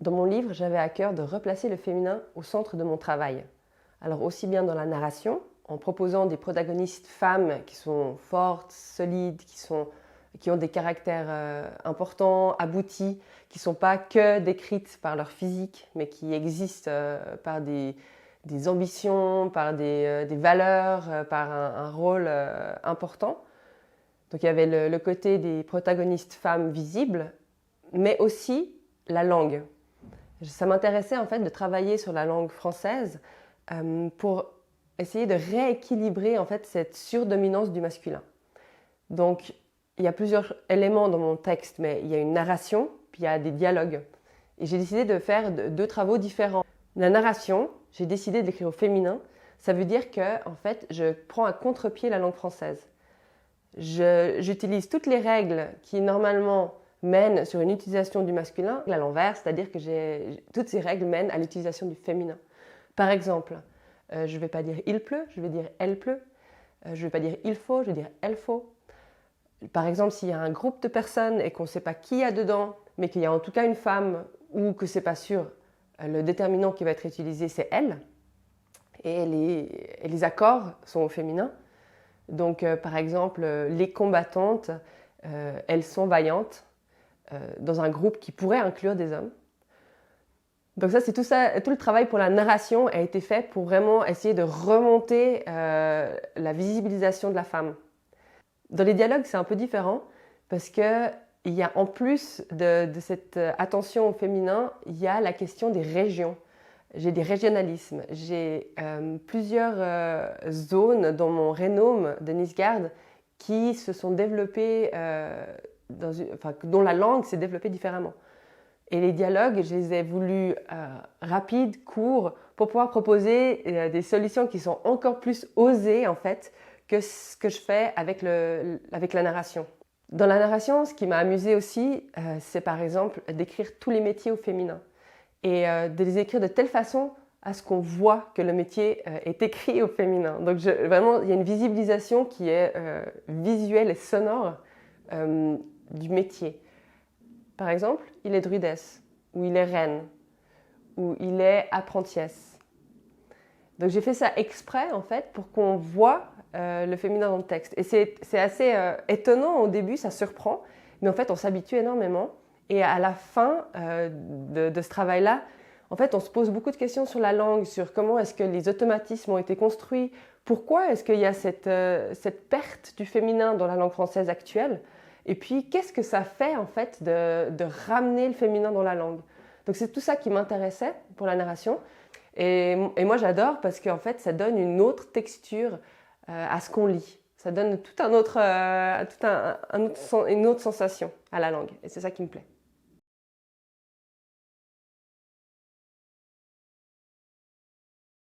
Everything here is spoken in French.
Dans mon livre, j'avais à cœur de replacer le féminin au centre de mon travail. Alors aussi bien dans la narration, en proposant des protagonistes femmes qui sont fortes, solides, qui ont des caractères importants, aboutis, qui ne sont pas que décrites par leur physique, mais qui existent par des ambitions, par des valeurs, par un rôle important. Donc il y avait le côté des protagonistes femmes visibles, mais aussi la langue. Ça m'intéressait en fait de travailler sur la langue française pour essayer de rééquilibrer en fait cette surdominance du masculin. Donc il y a plusieurs éléments dans mon texte, mais il y a une narration, puis il y a des dialogues. Et j'ai décidé de faire deux travaux différents. La narration, j'ai décidé de l'écrire au féminin. Ça veut dire que en fait, je prends à contre-pied la langue française. J'utilise toutes les règles qui normalement mènent sur une utilisation du masculin à l'envers, c'est-à-dire que toutes ces règles mènent à l'utilisation du féminin. Par exemple, je ne vais pas dire il pleut, je vais dire elle pleut. Je ne vais pas dire il faut, je vais dire elle faut. Par exemple, s'il y a un groupe de personnes et qu'on ne sait pas qui il y a dedans, mais qu'il y a en tout cas une femme ou que ce n'est pas sûr, le déterminant qui va être utilisé, c'est elle. Et les accords sont au féminin. Donc, par exemple, les combattantes, elles sont vaillantes dans un groupe qui pourrait inclure des hommes. Donc ça, c'est tout ça, tout le travail pour la narration a été fait pour vraiment essayer de remonter la visibilisation de la femme. Dans les dialogues, c'est un peu différent parce qu'il y a en plus de cette attention au féminin, il y a la question des régions. J'ai des régionalismes, j'ai plusieurs zones dans mon rénome de Nisgarde qui se sont développées, dont la langue s'est développée différemment. Et les dialogues, je les ai voulus rapides, courts, pour pouvoir proposer des solutions qui sont encore plus osées en fait que ce que je fais avec la narration. Dans la narration, ce qui m'a amusée aussi, c'est par exemple d'écrire tous les métiers au féminin. Et de les écrire de telle façon à ce qu'on voit que le métier est écrit au féminin. Donc vraiment, il y a une visibilisation qui est visuelle et sonore du métier. Par exemple, il est druidesse, ou il est reine, ou il est apprentiesse. Donc j'ai fait ça exprès en fait pour qu'on voit le féminin dans le texte. Et c'est assez étonnant au début, ça surprend, mais en fait on s'habitue énormément. Et à la fin de ce travail-là, en fait, on se pose beaucoup de questions sur la langue, sur comment est-ce que les automatismes ont été construits, pourquoi est-ce qu'il y a cette perte du féminin dans la langue française actuelle, et puis qu'est-ce que ça fait en fait de ramener le féminin dans la langue. Donc c'est tout ça qui m'intéressait pour la narration. Et moi j'adore parce qu'en fait ça donne une autre texture à ce qu'on lit. Ça donne une autre sensation à la langue. Et c'est ça qui me plaît.